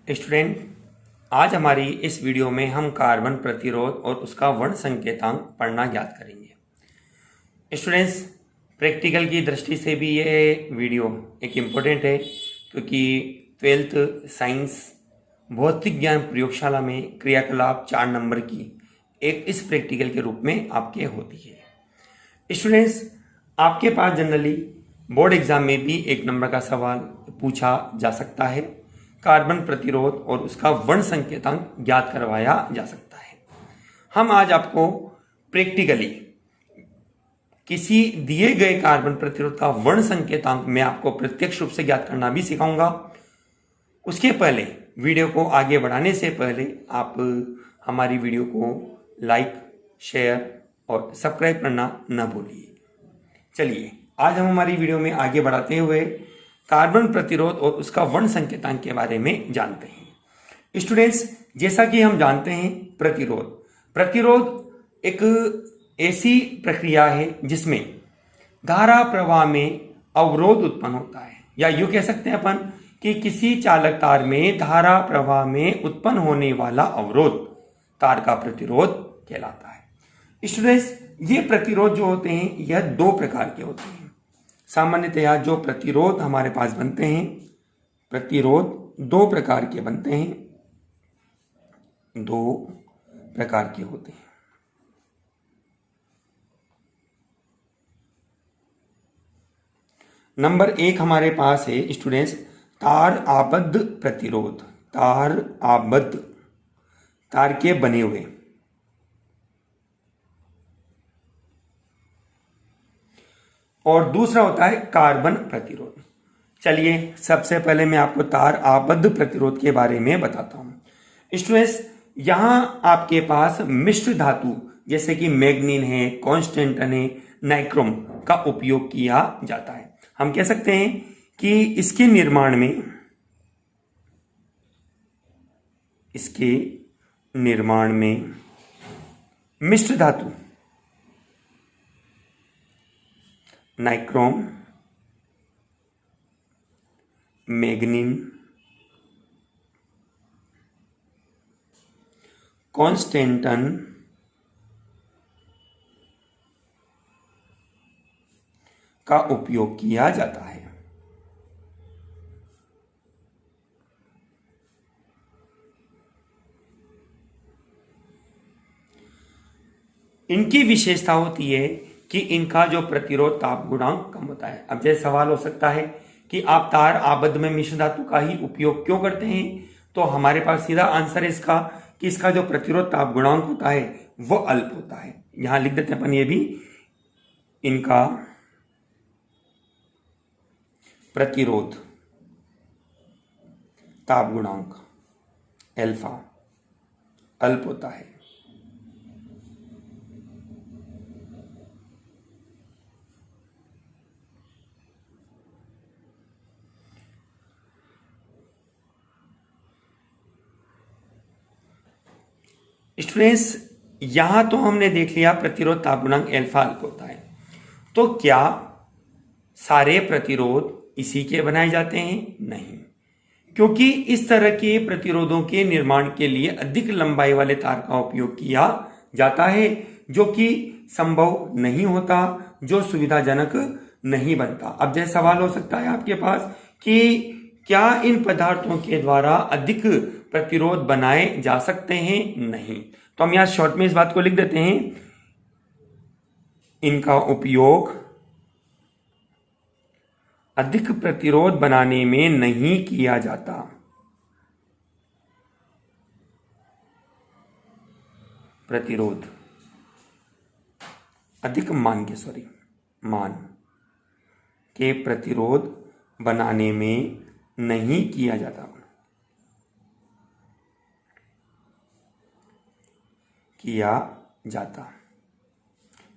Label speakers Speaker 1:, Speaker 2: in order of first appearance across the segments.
Speaker 1: Student, आज हमारी इस वीडियो में हम कार्बन प्रतिरोध और उसका वर्ण संकेतांक पढ़ना ज्ञात करेंगे। स्टूडेंट्स, प्रैक्टिकल की दृष्टि से भी ये वीडियो एक इम्पोर्टेंट है, क्योंकि 12th साइंस भौतिक ज्ञान प्रयोगशाला में क्रियाकलाप 4 नंबर की एक इस प्रैक्टिकल के रूप में आपके होती है। स्टूडेंट्स, आपके पास जनरली बोर्ड एग्जाम में भी 1 नंबर का सवाल पूछा जा सकता है। कार्बन प्रतिरोध और उसका वर्ण संकेतांक ज्ञात करवाया जा सकता है। हम आज आपको प्रैक्टिकली किसी दिए गए कार्बन प्रतिरोध का वर्ण संकेतांक मैं आपको प्रत्यक्ष रूप से ज्ञात करना भी सिखाऊंगा। उसके पहले वीडियो को आगे बढ़ाने से पहले आप हमारी वीडियो को लाइक, शेयर और सब्सक्राइब करना न भूलिए। चलिए, आज हम हमारी वीडियो में आगे बढ़ाते हुए कार्बन प्रतिरोध और उसका वर्ण संकेतांक के बारे में जानते हैं। स्टूडेंट्स, जैसा कि हम जानते हैं, प्रतिरोध एक ऐसी प्रक्रिया है जिसमें धारा प्रवाह में अवरोध उत्पन्न होता है, या यूं कह सकते हैं अपन कि किसी चालक तार में धारा प्रवाह में उत्पन्न होने वाला अवरोध तार का प्रतिरोध कहलाता है। स्टूडेंट्स, ये प्रतिरोध जो होते हैं यह 2 प्रकार के होते हैं। सामान्यतया जो प्रतिरोध हमारे पास बनते हैं, प्रतिरोध 2 प्रकार के बनते हैं, 2 प्रकार के होते हैं। नंबर 1 हमारे पास है स्टूडेंट्स तार आबद्ध प्रतिरोध। तार आबद्ध, तार के बने हुए। और दूसरा होता है कार्बन प्रतिरोध। चलिए, सबसे पहले मैं आपको तार आबद्ध प्रतिरोध के बारे में बताता हूं। स्टूडेंट्स, यहां आपके पास मिश्र धातु जैसे कि मैग्नीन है, कांस्टेंटन है, नाइक्रोम का उपयोग किया जाता है। हम कह सकते हैं कि इसके निर्माण में मिश्र धातु नाइक्रोम, मैग्नीन, कांस्टेंटन का उपयोग किया जाता है। इनकी विशेषता होती है कि इनका जो प्रतिरोध ताप गुणांक कम होता है। अब जैसे सवाल हो सकता है कि आप तार आबद्ध में मिश्र धातु का ही उपयोग क्यों करते हैं, तो हमारे पास सीधा आंसर है इसका कि इसका जो प्रतिरोध ताप गुणांक होता है वो अल्प होता है। यहां लिख देते हैं अपन ये भी, इनका प्रतिरोध ताप गुणांक अल्फा अल्प होता है। स्टूडेंट्स, यहां तो हमने देख लिया प्रतिरोध ताप गुणांक अल्फा अल्प होता है। तो क्या सारे प्रतिरोध इसी के बनाए जाते हैं? नहीं, क्योंकि इस तरह के प्रतिरोधों के निर्माण के लिए अधिक लंबाई वाले तार का उपयोग किया जाता है, जो कि संभव नहीं होता, जो सुविधाजनक नहीं बनता। अब जैसे सवाल हो सकता है आपके पास कि क्या इन पदार्थों के द्वारा अधिक प्रतिरोध बनाए जा सकते हैं? नहीं। तो हम यहां शॉर्ट में इस बात को लिख देते हैं, इनका उपयोग अधिक प्रतिरोध बनाने में नहीं किया जाता। प्रतिरोध अधिक मान के प्रतिरोध बनाने में नहीं किया जाता,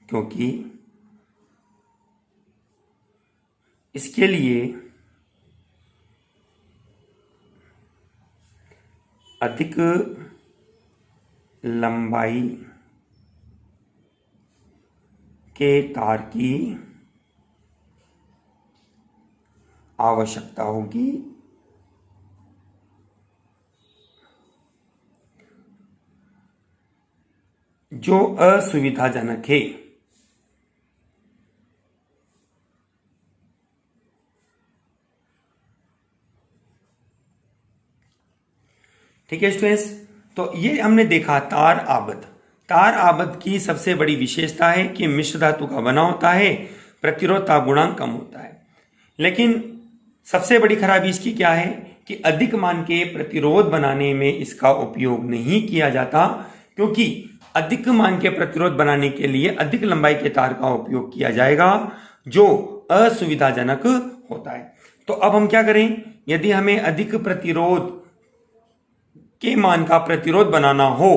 Speaker 1: क्योंकि इसके लिए अधिक लंबाई के तार की आवश्यकता होगी जो असुविधाजनक है। ठीक है स्टूडेंट्स, तो ये हमने देखा तार आबद्ध। तार आबद्ध की सबसे बड़ी विशेषता है कि मिश्र धातु का बना होता है, प्रतिरोधता गुणांक कम होता है। लेकिन सबसे बड़ी खराबी इसकी क्या है कि अधिक मान के प्रतिरोध बनाने में इसका उपयोग नहीं किया जाता, क्योंकि अधिक मान के प्रतिरोध बनाने के लिए अधिक लंबाई के तार का उपयोग किया जाएगा, जो असुविधाजनक होता है। तो अब हम क्या करें, यदि हमें अधिक प्रतिरोध के मान का प्रतिरोध बनाना हो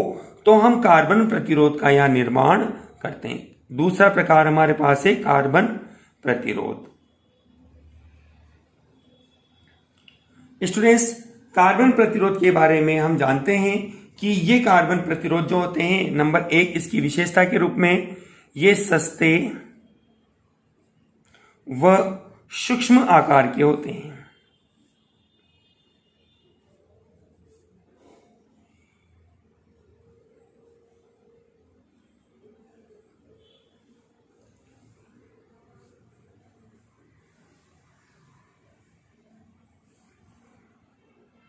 Speaker 1: तो हम कार्बन प्रतिरोध का यहां निर्माण करते हैं। दूसरा प्रकार हमारे पास है कार्बन प्रतिरोध। स्टूडेंट्स, कार्बन प्रतिरोध के बारे में हम जानते हैं कि ये कार्बन प्रतिरोध जो होते हैं, नंबर 1 इसकी विशेषता के रूप में ये सस्ते व सूक्ष्म आकार के होते हैं।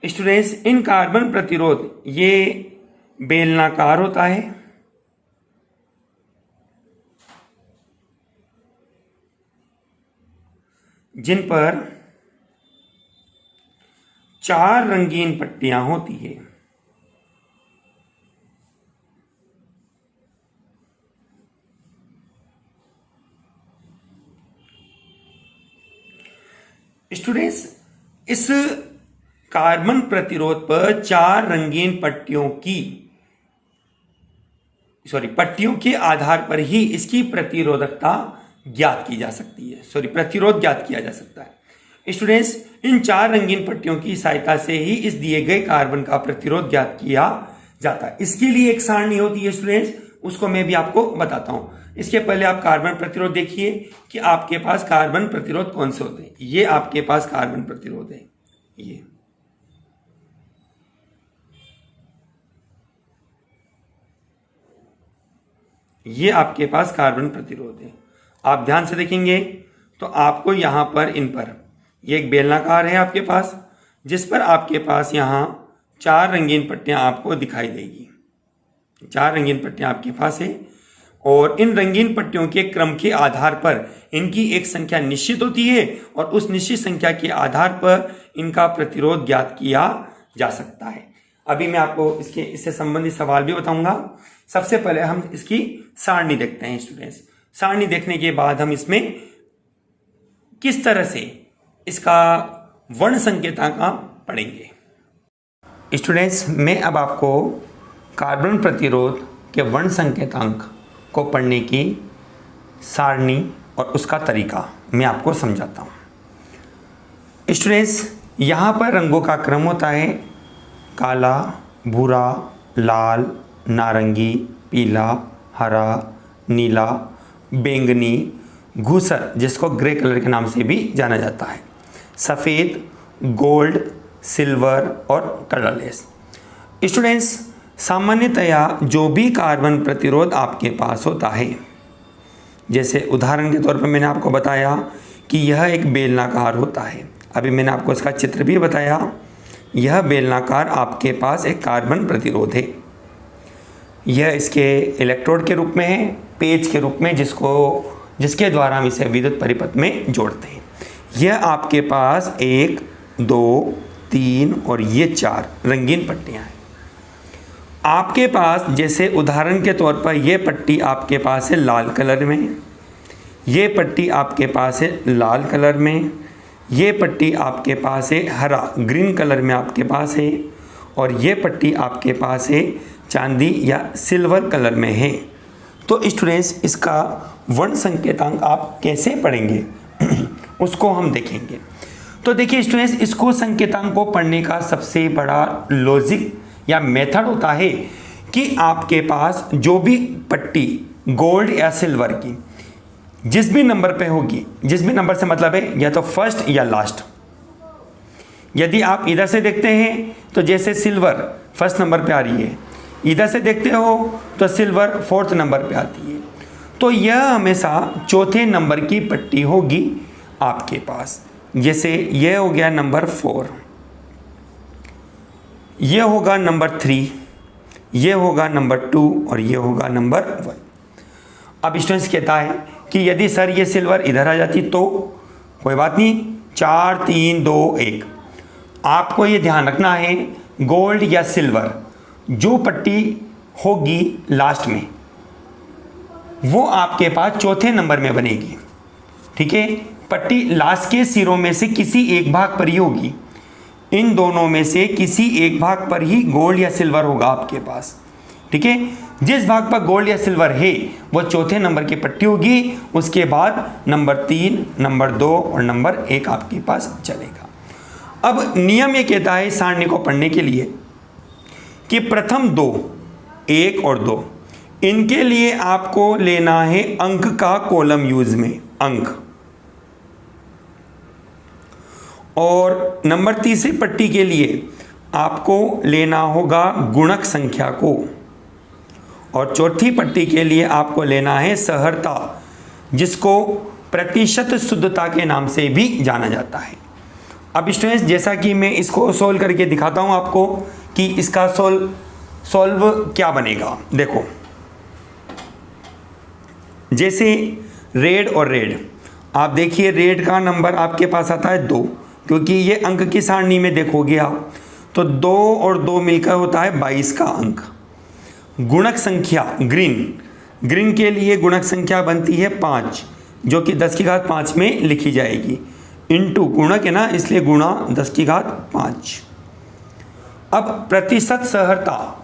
Speaker 1: स्टूडेंट्स, इन कार्बन प्रतिरोध ये बेलनाकार होता है, जिन पर 4 रंगीन पट्टियां होती है। स्टूडेंट्स, इस कार्बन प्रतिरोध पर 4 रंगीन पट्टियों के आधार पर ही इसकी प्रतिरोधकता ज्ञात की जा सकती है, प्रतिरोध ज्ञात किया जा सकता है। स्टूडेंट्स, इन 4 रंगीन पट्टियों की सहायता से ही इस दिए गए कार्बन का प्रतिरोध ज्ञात किया जाता है। इसके लिए एक सारणी होती है स्टूडेंट्स, उसको मैं भी आपको बताता हूं। इसके पहले आप कार्बन प्रतिरोध देखिए कि आपके पास कार्बन प्रतिरोध कौन से होते हैं। ये आपके पास कार्बन प्रतिरोध है, ये आपके पास कार्बन प्रतिरोध है। आप ध्यान से देखेंगे तो आपको यहां पर इन पर ये एक बेलनाकार है आपके पास, जिस पर आपके पास यहां 4 रंगीन पट्टियां आपको दिखाई देगी। 4 रंगीन पट्टियां आपके पास है और इन रंगीन पट्टियों के क्रम के आधार पर इनकी एक संख्या निश्चित होती है और उस निश्चित संख्या के आधार पर इनका प्रतिरोध ज्ञात किया जा सकता है। अभी मैं आपको इससे संबंधित सवाल भी बताऊंगा। सबसे पहले हम इसकी सारणी देखते हैं स्टूडेंट्स। सारणी देखने के बाद हम इसमें किस तरह से इसका वर्ण संकेतांक पढ़ेंगे। स्टूडेंट्स, मैं अब आपको कार्बन प्रतिरोध के वर्ण संकेतांक को पढ़ने की सारणी और उसका तरीका मैं आपको समझाता हूँ। स्टूडेंट्स, यहाँ पर रंगों का क्रम होता है काला, भूरा, लाल, नारंगी, पीला, हरा, नीला, बैंगनी, धूसर, जिसको ग्रे कलर के नाम से भी जाना जाता है, सफ़ेद, गोल्ड, सिल्वर और कलरलेस। स्टूडेंट्स, सामान्यतया जो भी कार्बन प्रतिरोध आपके पास होता है, जैसे उदाहरण के तौर पर मैंने आपको बताया कि यह एक बेलनाकार होता है। अभी मैंने आपको इसका चित्र भी बताया। यह बेलनाकार आपके पास एक कार्बन प्रतिरोध है। यह इसके इलेक्ट्रोड के रूप में है, पेज के रूप में, जिसके द्वारा हम इसे विद्युत परिपथ में जोड़ते हैं। यह आपके पास 1, 2, 3 और ये 4 रंगीन पट्टियां हैं। आपके पास जैसे उदाहरण के तौर पर यह पट्टी आपके पास है लाल कलर में, ये पट्टी आपके पास है लाल कलर में, ये पट्टी आपके पास है हरा ग्रीन कलर में आपके पास है, और ये पट्टी आपके पास है चांदी या सिल्वर कलर में है। तो स्टूडेंट्स, इसका वर्ण संकेतांक आप कैसे पढ़ेंगे उसको हम देखेंगे। तो देखिए स्टूडेंट्स, इसको संकेतांक को पढ़ने का सबसे बड़ा लॉजिक या मेथड होता है कि आपके पास जो भी पट्टी गोल्ड या सिल्वर की जिस भी नंबर पे होगी, जिस भी नंबर से मतलब है या तो फर्स्ट या लास्ट। यदि आप इधर से देखते हैं तो जैसे सिल्वर फर्स्ट नंबर पे आ रही है, इधर से देखते हो तो सिल्वर 4th नंबर पे आती है। तो यह हमेशा चौथे नंबर की पट्टी होगी आपके पास। जैसे यह हो गया नंबर 4, यह होगा नंबर 3, यह होगा नंबर 2 और यह होगा नंबर 1। अब स्टूडेंट्स कहता है कि यदि सर ये सिल्वर इधर आ जाती तो कोई बात नहीं, 4 3 2 1। आपको ये ध्यान रखना है, गोल्ड या सिल्वर जो पट्टी होगी लास्ट में वो आपके पास चौथे नंबर में बनेगी। ठीक है, पट्टी लास्ट के सिरों में से किसी एक भाग पर ही होगी। इन दोनों में से किसी एक भाग पर ही गोल्ड या सिल्वर होगा आपके पास। ठीक है, जिस भाग पर गोल्ड या सिल्वर है वो चौथे नंबर की पट्टी होगी। उसके बाद नंबर 3, नंबर 2 और नंबर 1 आपके पास चलेगा। अब नियम ये कहता है सारणी को पढ़ने के लिए कि प्रथम 2, 1 और 2, इनके लिए आपको लेना है अंक का कॉलम यूज में, अंक। और नंबर 3 पट्टी के लिए आपको लेना होगा गुणक संख्या को। और चौथी पट्टी के लिए आपको लेना है सहरता, जिसको प्रतिशत शुद्धता के नाम से भी जाना जाता है। अब स्टूडेंट्स जैसा कि मैं इसको सोल्व करके दिखाता हूं आपको कि इसका सॉल्व क्या बनेगा। देखो, जैसे रेड और रेड, आप देखिए रेड का नंबर आपके पास आता है 2, क्योंकि ये अंक की सारणी में देखोगे आप तो 2 और 2 मिलकर होता है 22 का अंक। गुणक संख्या ग्रीन के लिए गुणक संख्या बनती है 5, जो कि 10 की घात 5 में लिखी जाएगी। इनटू गुणक है ना, इसलिए गुणा 10 की घात 5। अब प्रतिशत सहरता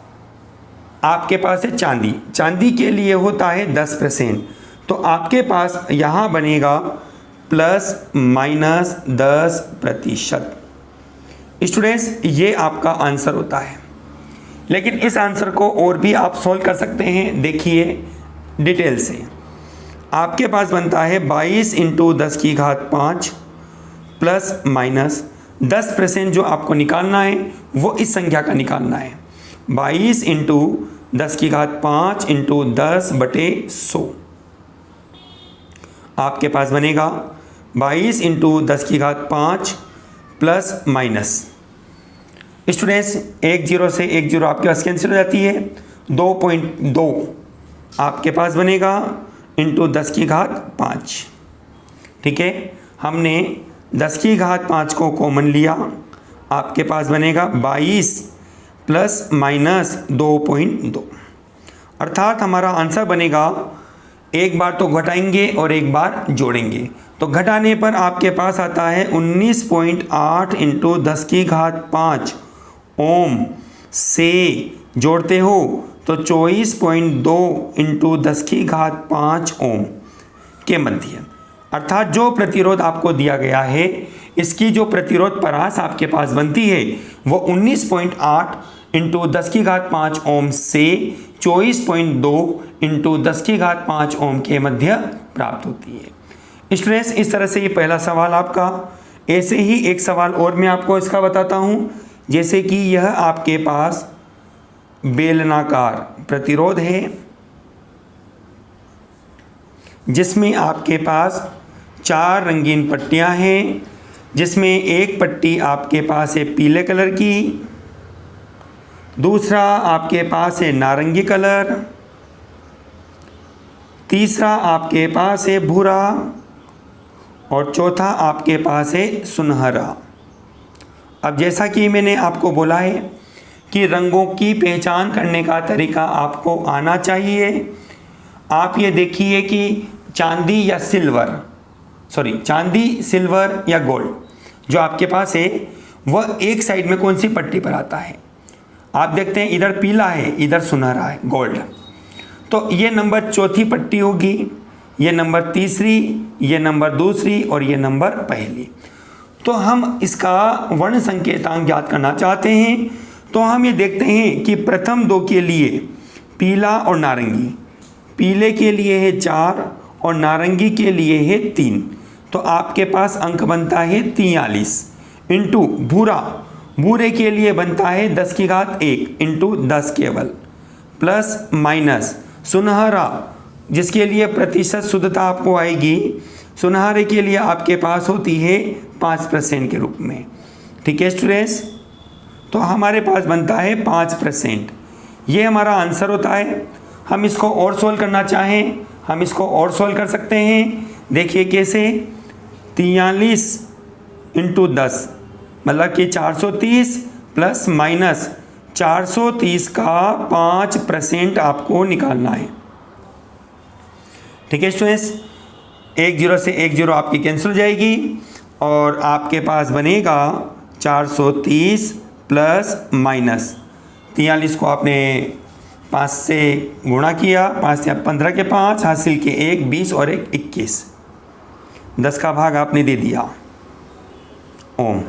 Speaker 1: आपके पास है चांदी के लिए होता है 10%। तो आपके पास यहाँ बनेगा ±10%। स्टूडेंट्स ये आपका आंसर होता है, लेकिन इस आंसर को और भी आप सॉल्व कर सकते हैं। देखिए डिटेल से, आपके पास बनता है 22 × 10 की घात 5 ±10%। जो आपको निकालना है वो इस संख्या का निकालना है, 22 × 10 की घात 5 × 10/100। आपके पास बनेगा 22 × 10 की घात 5 ± स्टूडेंट्स 1 0 से 1 0 आपके पास कैंसिल हो जाती है। 2.2 आपके पास बनेगा × 10 की घात 5। ठीक है, हमने 10 की घात 5 को कॉमन लिया, आपके पास बनेगा 22 ±2.2। अर्थात हमारा आंसर बनेगा, एक बार तो घटाएंगे और एक बार जोड़ेंगे। तो घटाने पर आपके पास आता है 19.8 × 10 की घात 5 ओम से जोड़ते हो तो 24.2 × 10 की घात 5 ओम के मध्य। अर्थात जो प्रतिरोध आपको दिया गया है, इसकी जो प्रतिरोध परास आपके पास बनती है वो 19.8 × 10 की घात 5 ओम से 24.2 × 10 की घात 5 ओम के मध्य प्राप्त होती है। स्टूडेंट्स इस तरह से ये पहला सवाल आपका। ऐसे ही एक सवाल और मैं आपको इसका बताता हूँ। जैसे कि यह आपके पास बेलनाकार प्रतिरोध है, जिसमें आपके पास 4 रंगीन पट्टियाँ हैं, जिसमें एक पट्टी आपके पास है पीले कलर की, दूसरा आपके पास है नारंगी कलर, तीसरा आपके पास है भूरा और चौथा आपके पास है सुनहरा। अब जैसा कि मैंने आपको बोला है कि रंगों की पहचान करने का तरीका आपको आना चाहिए। आप ये देखिए कि चांदी, सिल्वर या गोल्ड जो आपके पास है वह एक साइड में कौन सी पट्टी पर आता है। आप देखते हैं इधर पीला है, इधर सुनहरा है, गोल्ड। तो ये नंबर चौथी पट्टी होगी, ये नंबर तीसरी, ये नंबर दूसरी और ये नंबर पहली। तो हम इसका वर्ण संकेतांक ज्ञात करना चाहते हैं। तो हम ये देखते हैं कि प्रथम 2 के लिए पीला और नारंगी, पीले के लिए है 4 और नारंगी के लिए है 3। तो आपके पास अंक बनता है 43 × भूरे के लिए बनता है 10 की घात 1 × 10 केवल। प्लस माइनस सुनहरा, जिसके लिए प्रतिशत शुद्धता आपको आएगी, सुनहरे के लिए आपके पास होती है 5% के रूप में। ठीक है स्टूडेंट्स, तो हमारे पास बनता है 5%। ये हमारा आंसर होता है। हम इसको और सोल्व करना चाहें, हम इसको और सोल्व कर सकते हैं। देखिए कैसे, 43 इंटू 10 मतलब कि 430 प्लस माइनस 430 का 5% आपको निकालना है। ठीक है स्टूडेंट्स, 1 0 से 1 0 आपकी कैंसिल हो जाएगी और आपके पास बनेगा 430 प्लस माइनस 43 को आपने 5 से गुणा किया, 5 से 15 के 5 हासिल के 1 20 और 1 21, 10 का भाग आपने दे दिया ओम।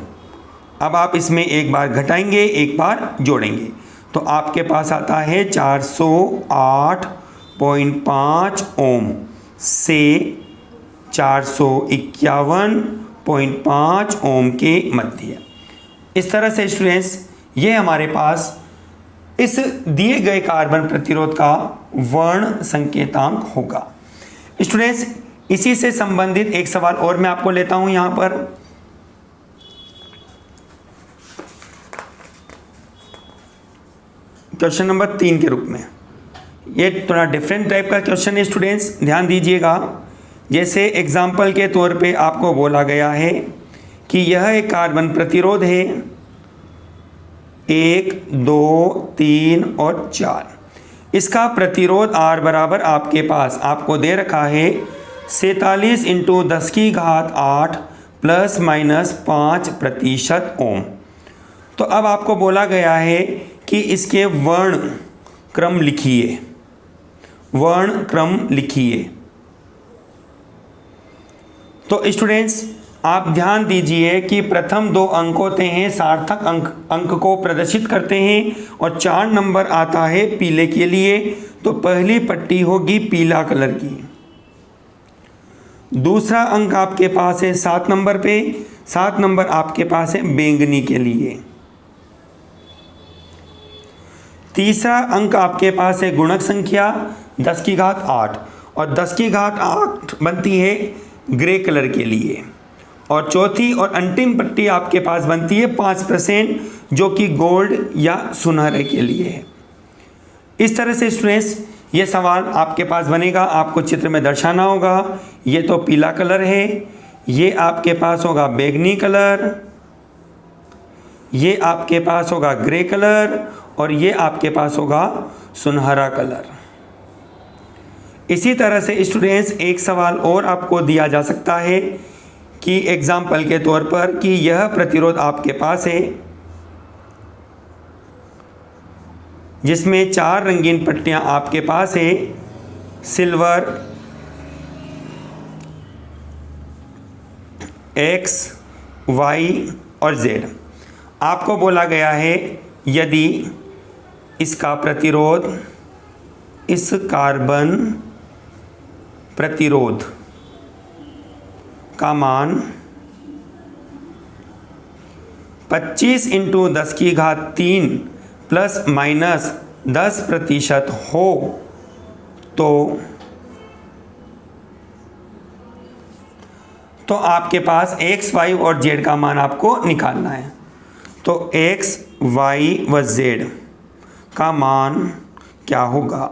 Speaker 1: अब आप इसमें एक बार घटाएंगे, एक बार जोड़ेंगे, तो आपके पास आता है 408.5 ओम से 451.5 ओम के मध्य। इस तरह से स्टूडेंट्स ये हमारे पास इस दिए गए कार्बन प्रतिरोध का वर्ण संकेतांक होगा। स्टूडेंट्स इसी से संबंधित एक सवाल और मैं आपको लेता हूं यहां पर। क्वेश्चन नंबर 3 के रूप में, ये थोड़ा डिफरेंट टाइप का क्वेश्चन है स्टूडेंट्स, ध्यान दीजिएगा। जैसे एग्जाम्पल के तौर पे आपको बोला गया है कि यह एक कार्बन प्रतिरोध है 1 2 3 और 4। इसका प्रतिरोध R बराबर आपके पास आपको दे रखा है 47 इंटू 10 की घात 8 प्लस माइनस 5% ओम। तो अब आपको बोला गया है कि इसके वर्ण क्रम लिखिए, वर्ण क्रम लिखिए। तो स्टूडेंट्स आप ध्यान दीजिए कि प्रथम 2 अंक होते हैं सार्थक अंक को प्रदर्शित करते हैं और 4 नंबर आता है पीले के लिए, तो पहली पट्टी होगी पीला कलर की। दूसरा अंक आपके पास है 7 नंबर पे, 7 नंबर आपके पास है बैंगनी के लिए। तीसरा अंक आपके पास है गुणक संख्या 10 की घात 8 और 10 की घात 8 बनती है ग्रे कलर के लिए। और चौथी और अंतिम पट्टी आपके पास बनती है 5% जो कि गोल्ड या सुनहरे के लिए है। इस तरह से स्टूडेंट्स ये सवाल आपके पास बनेगा, आपको चित्र में दर्शाना होगा। ये तो पीला कलर है, ये आपके पास होगा बैंगनी कलर, ये आपके पास होगा ग्रे कलर और ये आपके पास होगा सुनहरा कलर। इसी तरह से स्टूडेंट्स एक सवाल और आपको दिया जा सकता है कि एग्जाम्पल के तौर पर कि यह प्रतिरोध आपके पास है जिसमें 4 रंगीन पट्टियां आपके पास है, सिल्वर, X, Y और Z। आपको बोला गया है यदि इसका प्रतिरोध, इस कार्बन प्रतिरोध का मान 25 इंटू 10 की घात 3 प्लस माइनस 10% हो तो आपके पास X, Y और Z का मान आपको निकालना है। तो X, Y व Z का मान क्या होगा?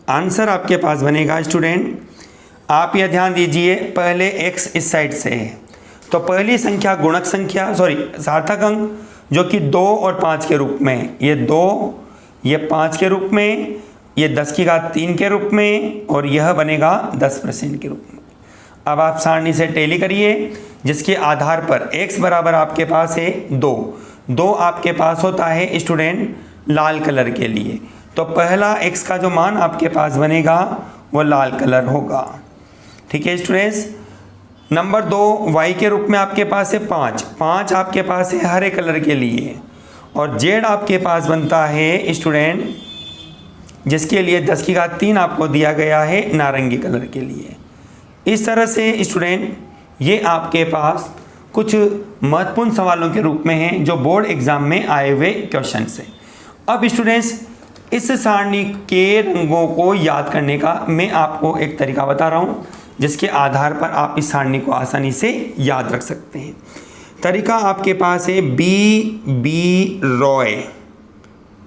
Speaker 1: आंसर आपके पास बनेगा स्टूडेंट, आप यह ध्यान दीजिए, पहले x इस साइड से है तो पहली संख्या गुणक संख्या सार्थक अंक जो कि 2 और 5 के रूप में, ये 2 ये 5 के रूप में, ये 10 की घात 3 के रूप में और यह बनेगा 10% के रूप में। अब आप सारणी से टैली करिए जिसके आधार पर x बराबर आपके पास है 2 आपके पास होता है स्टूडेंट लाल कलर के लिए, तो पहला x का जो मान आपके पास बनेगा वो लाल कलर होगा। ठीक है स्टूडेंट्स, नंबर 2 y के रूप में आपके पास है 5 आपके पास है हरे कलर के लिए और z आपके पास बनता है स्टूडेंट जिसके लिए 10 की घात 3 आपको दिया गया है नारंगी कलर के लिए। इस तरह से स्टूडेंट ये आपके पास कुछ महत्वपूर्ण सवालों के रूप में हैं जो बोर्ड एग्जाम में आए हुए क्वेश्चन हैं। अब स्टूडेंट्स, इस सारणी के रंगों को याद करने का मैं आपको एक तरीका बता रहा हूँ जिसके आधार पर आप इस सारणी को आसानी से याद रख सकते हैं। तरीका आपके पास है बी रॉय,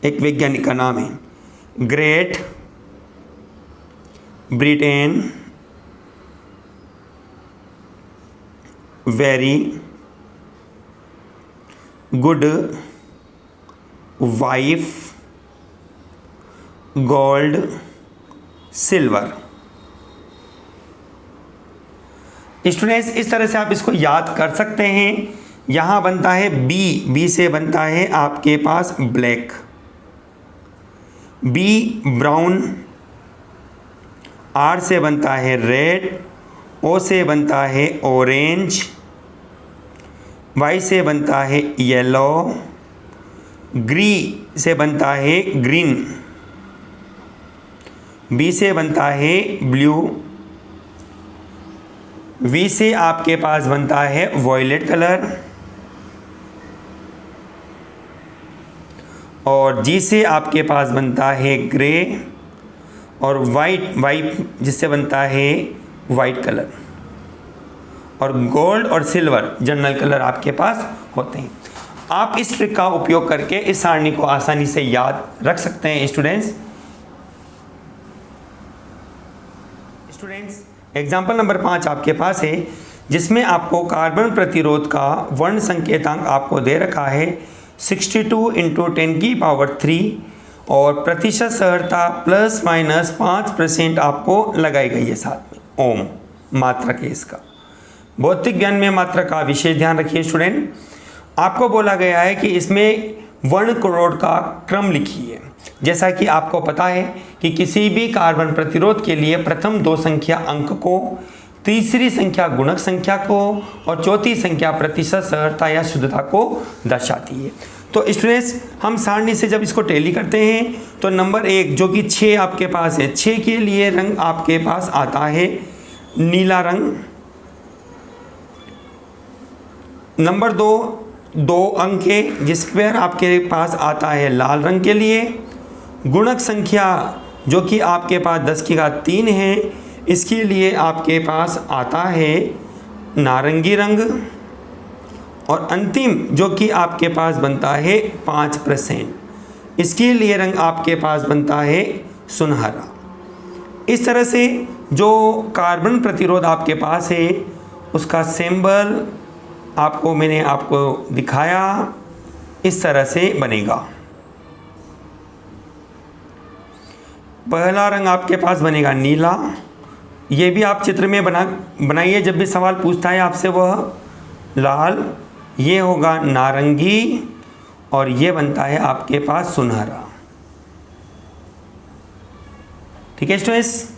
Speaker 1: एक वैज्ञानिक का नाम है, great Britain very good wife gold silver. Students, इस तरह से आप इसको याद कर सकते हैं। यहाँ बनता है बी से बनता है आपके पास ब्लैक, बी ब्राउन, आर से बनता है रेड, ओ से बनता है ऑरेंज, वाई से बनता है येलो, ग्री से बनता है ग्रीन, बी से बनता है ब्लू, वी से आपके पास बनता है वॉयलेट कलर, और जी से आपके पास बनता है ग्रे, और वाइट जिससे बनता है वाइट कलर, और गोल्ड और सिल्वर जनरल कलर आपके पास होते हैं। आप इस ट्रिक का उपयोग करके इस सारणी को आसानी से याद रख सकते हैं। स्टूडेंट्स, एग्जाम्पल नंबर 5 आपके पास है जिसमें आपको कार्बन प्रतिरोध का वर्ण संकेतांक आपको दे रखा है 62 × 10⁻³ और प्रतिशत सहरता ±5% आपको लगाई गई है साथ में। ओम मात्रक है इसका। भौतिक ज्ञान में मात्रक का विशेष ध्यान रखिए स्टूडेंट। आपको बोला गया है कि इसमें वर्ण कोड का क्रम लिखिए। जैसा कि आपको पता है कि किसी भी कार्बन प्रतिरोध के लिए प्रथम 2 संख्या अंक को, तीसरी संख्या गुणक संख्या को और चौथी संख्या प्रतिशत सहरता या शुद्धता को दर्शाती है। तो स्टूडेंट्स, हम सारणी से जब इसको टैली करते हैं तो नंबर 1 जो कि 6 आपके पास है, 6 के लिए रंग आपके पास आता है नीला रंग। नंबर 2 अंक है जिस पर आपके पास आता है लाल रंग के लिए। गुणक संख्या जो कि आपके पास 10⁻³ है, इसके लिए आपके पास आता है नारंगी रंग। और अंतिम जो कि आपके पास बनता है 5%, इसके लिए रंग आपके पास बनता है सुनहरा। इस तरह से जो कार्बन प्रतिरोध आपके पास है उसका सिंबल मैंने आपको दिखाया, इस तरह से बनेगा। पहला रंग आपके पास बनेगा नीला। ये भी आप चित्र में बनाइए, जब भी सवाल पूछता है आपसे वह लाल, ये होगा नारंगी, और ये बनता है आपके पास सुनहरा। ठीक है स्टूडेंट्स।